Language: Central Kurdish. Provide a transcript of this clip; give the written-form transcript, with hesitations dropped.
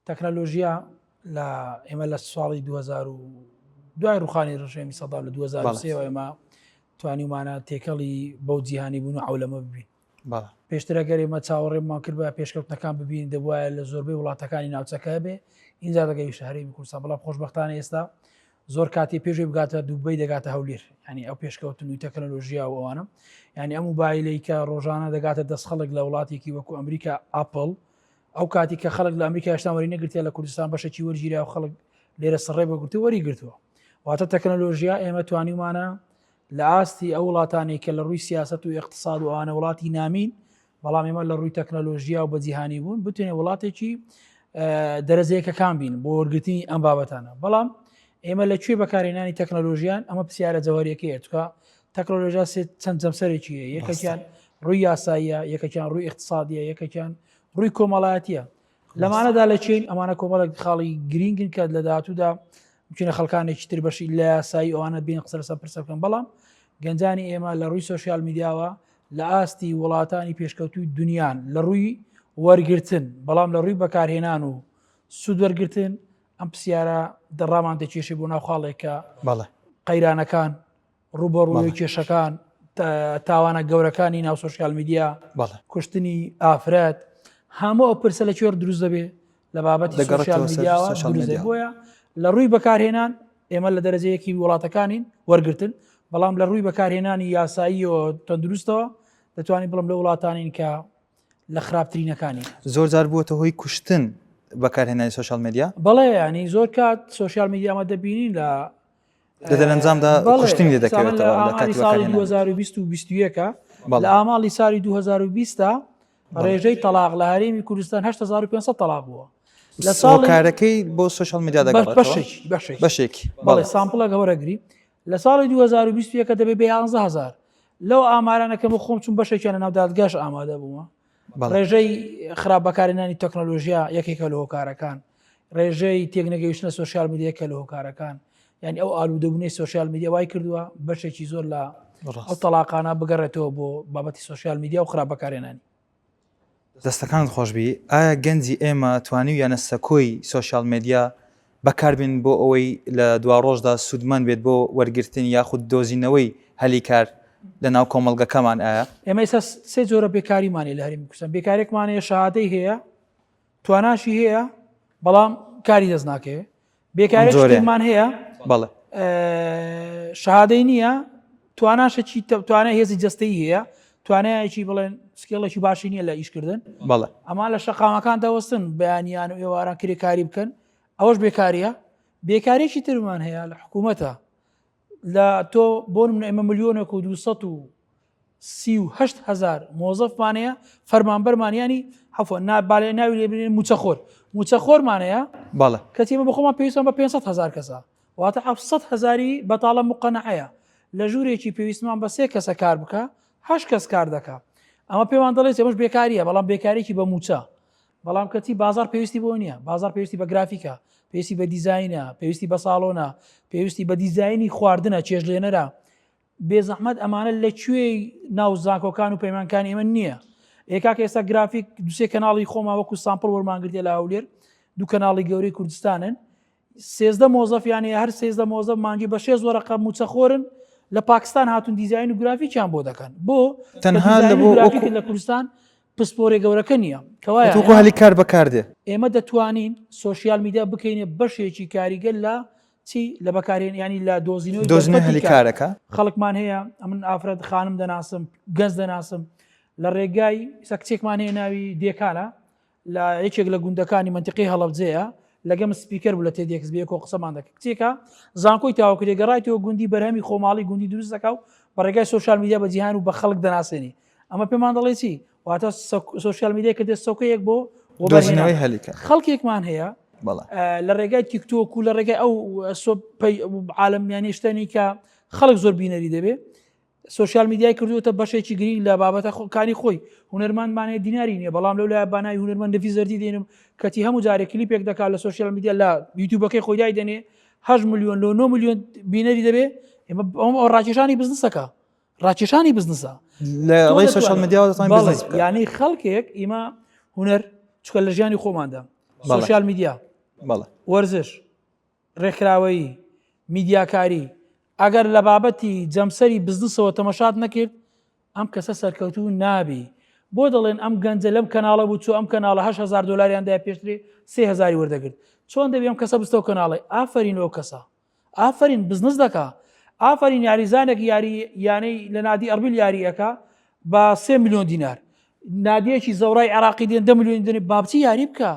تەکنەلۆژیا لە ئێمە لە ساڵی 2000 دوای ڕوخانی ڕژێمی سەدام لە 2023 ئێمە توانیمانە تێکەڵی بەو جیهانی بوون و عولەمە ببین. پێشترە گەر ئێمە چاوەڕێمان کرد بە پێشکەوتنەکان ببین دەبواە لە زۆربەی وڵاتەکانی ناوچەکە بێ اینجا دەگەی شەهرێمی کوردستان، بەڵام خۆشبەختانە ئێستا زۆر کاتی پێشوی بگاتە دووبەی دەگاتە هەولێر، ینی ئەو پێشکەوتن و تەکنەلۆژیا و ئەوانە، ینی ئەم موبایلەی کە ڕۆژانە دەگاتە دەست خەڵک لە وڵاتێکی وەکو ئەمریکا ئاپڵ، ئەو کاتی کە خەڵک لە ئەمریکا هێشتا وەری نەگرتێ لە کوردستان بەشێکی وەرگیرا و خەڵک لێرە سڕێ بەگرتو وەری گرتووە. واتە تەکنەلۆژیا ئێمە توانیمانە لە ئاستی ئەو وڵاتانی کە لە ڕووی سیاست و اقتصاد و ئەوانە وڵاتی نامین، بەڵام ئێمە لە ڕووی تەکنەلۆژیا و بەجیهانی بوون بتوانێت وڵاتێکی دەرەجەیەکەکان بین بۆ وەرگرتنی ئەم بابەتانە. بەڵام ئێمە لەکوێ بەکارهێنانی تەکنەلۆژیان ئەمە پرسیارە جەوهریەکەیە، چونکە تەکنەلۆژیا چەند جەمسەرێکی هەیە، یەکێکیان ڕووی یاساییە، یەکێکیان ڕووی اقتصادیە، یەکێکیان ڕووی کۆمەڵایەتیە. لەمانەدا لە چین ئەمانە کۆمەڵێک خاڵی گرنگن کە لە داهاتوودا بچینە خەڵکانێکی تر بەشی لە یاسایی ئەوانە بین قسە لەسەر پرسە بکەن. بەڵام گەنجانی ئێمە لە ڕووی سۆشیال میدیاوە لە ئاستی وڵاتانی پێشکەوتوی دنیان لە ڕووی وەرگرتن، بەڵام لە ڕووی بەکارهێنان و سوود وەرگرتن ئەم پرسیارە دەڕامان دەکێشی بۆ ناو خاڵێکە قەیرانەکان، ڕوبەڕووی کێشەکان، تاوانە گەورەکانی ناو سۆشیال میدیا، کوشتنی ئافرەت، هەموو ئەو پرسە لەکوێ دروست دەبێ لە بابەتی سۆشیال میدیاوە دروست دەبێ. بۆیە لە ڕووی بەکارهێنان ئێمە لە دەرەجەیەکی وڵاتەکانین وەرگرتن، بەڵام لە ڕووی بەکارهێنانی یاسایی و تەندروستەوە دەتوانین بڵم لە وڵاتانین کە لە خراپترینەکانی زۆر جار بووەتە هۆی کوشتن بەکارهێنانی سۆشیال میدیا. بەڵێ ینی زۆر کات سۆشیال میدیامە دەبینین لە دەرەنجامدا کوشتنی دەکەوێتەوە لە کاتی ساڵی 2020 و 2021 لە ئاماڵی ساڵی 2020 ڕێژەی تەلاق لە هەرێمی کوردستان 8500 تەلاق بووە. لە ساڵکارەکەی بۆ سۆشیال میدیا دەگەڕێتەوە بەشێکی. بەڵێ سامپڵە گەورەگری لە ساڵی 2021 دەبێ بە 11000 لەو ئامارانەکەم خۆم چون بەشێکیان لە ناو دادگاش ئامادە بوومە. ڕێژەی خراپ بەکارهێنانی تەکنۆلۆژیا یەکێکە لە هۆکارەکان، ڕێژەی تێکنەگەیشتنە سۆشیال میدیاکە لە هۆکارەکان، یعنی ئەو ئالوودەبوونەی سۆشیال میدیا وای کردووە بەشێکی زۆر لە ئەو تەلاقانە بگەڕێتەوە بۆ بابەتی سۆشیال میدیا و خراپ بەکارهێنانی. دەستەکانت خۆشبی، ئایا گەنجی ئێمە توانی یانە سەکۆی سۆشیال میدیا بەکاربین بۆ ئەوەی لە دوا ڕۆژدا سوودمان بێت بۆ وەرگرتن یاخود دۆزینەوەی هەلی کار لە ناو کۆمەڵگەکەمان؟ ئایا ئێمە ئێستا سێ جۆرە بێکاریمانێ لە هەرێمی کوردستان. بێکارێکمانەیە شەهادەی هەیە، تواناشی هەیە، بەڵام کاری دەست ناکەوێت. بێکارێکمان هەیە بەڵێ شەهادەی نییە، تواناشەکی توانای هێزی جەستەیی هەیە، توانایەکی بڵێن سکێڵێکی باشی نییە لە ئیشکردن. بەڵێ ئەمان لە شەقامەکان دەوەستن بەیانیان و ئێواران کرێکاری بکەن، ئەوەش بێکاریە. بێکارێکی ترمان هەیە لە حکوومەتە، لە تۆ بۆ نمونە ئێمە 1,238,000 مۆزەفمانەیە، فەرمانبەرمانیانی عەفوەن نابالێ ناوی لێ بنێن موچەخۆرمانەیە. بەڵێ کەتیمە بەخۆمان پێویستمان بە 500,000 کەسە، واتە 700,000 بەتاڵە مقەنەعەیە. لە ژوورێکی پێویستمان بە 3 کەسە کار بکە 8 کەس کار دەکا. ئەمە پێمان دەڵێت ئێمەش بێکاریە، بەڵام بێکارێکی بە موچە. بەڵام کەتی بازار پێویستی بۆ نییە، بازار پێویستی بە گرافیکە، پێویستی بە دیزاینە، پێویستی بە ساڵۆنە، پێویستی بە دیزاینی خواردنە، چێژلێنەرە. بێزەحمەت ئەمانە لەکوێ ناو زانکۆکان و پەیمانکانی ئێمە نییە. ئێکاکە ئێستا گرافیک دوسێ کەناڵی خۆما وەکو سامپڵ وەرمانگرتێ لە هەولێر، دوو کەناڵی گەورەی کوردستانن، 13 مۆزەفیان هەیە، هەر 13 مۆزەف مانگی بە 6 وەرەقە موچەخۆرن لە پاکستان هاتون دیزاین و گرافیکیان بۆ دەکەن. بۆ تەنها لە گرافیک لە کوردستان پسپۆرێ گەورەکە نییە کەوایە هەلی کار بەکاردێ. ئێمە دەتوانین سۆشیال میدیا بکەینێ بەشێکی کاریگەر لە چی لە بەکارێن ینی لە دۆزینەوەی هەلی کارەکە. خەڵکمان هەیە، ئەمن ئافرەت خانم دەناسم، گەنج دەناسم، لە ڕێگای کچێکمان هەیە ناوی دێکانە لە یەکێک لە گوندەکانی منتیقی هەڵەبجەیە، لەگەم سپیکەر بوو لە تێدێکس بێکۆ قسەمان دەکە. کچێکە زانکۆی تاواکرێ گەڕایەوە گوندی بەرهەمی خۆماڵی گوندی دروست دەکا و بە ڕێگای سۆشیال میدیا بە جیهان و بە خەڵک دەناسێنی. ئەمە پێمان دەڵێ چی؟ واتە سۆشیال میدیا کە دێت سۆکەیەک بۆ دۆزینەوەی هەلی کار. خەڵکێکمان هەیە لە ڕێگای تیکتۆک و لە ڕێگای ئەو عالەمیانی شتێنی کە خەڵک زۆر بینەری دەبێت. سۆشیال میدیای کردووەتە بەشێکی گرنگ لە بابەتەکانی خۆی. هونەرمەندمانەیە دیناری نییە، بەڵام لەو لای بانای هونەرمەند دەفی زەردی دێنم کەتی هەموو جارێک کلیپێک دەکات لە سۆشیال میدیا لە یوتیوبەکەی خۆی دای دێنێ 8 ملیۆن لە 9 ملیۆن بینەری دەبێ. ئێمە ئەو ڕاکێشانی بزنسەکە، ڕاکێشانی بزنسە لە سۆشیال میدیا یعنی خەڵکێک ئێمە هونەر چکە لە ژیانی خۆماندا سوۆسیال میدیا بەڵێ وەرزش ڕێکراوەیی میدیاکاری ئەگەر لە بابەتی جەمسەری بزنسەوە تەمەشات نەکرد ئەم کەسە سەرکەوتوو نابی بۆ دەڵێن ئەم گەنجە لەم کەناڵە بوو چوو ئەم کەناڵە 8,000 دلار پێشترێ 3,000 وەردەگرت چۆن دەبێ ئەم کەسە بستەوە کەناڵی ئافرین ئەو کەسە ئافرین بزنس دەکا ئافرین یاریزانێک یانەی لە نادی ئەربیل یاریەکە بە 3 میلیۆن دینار نادیەکی زەورای عێراقی دێن 10 میلیۆن دێنێ بابچی یاری بکە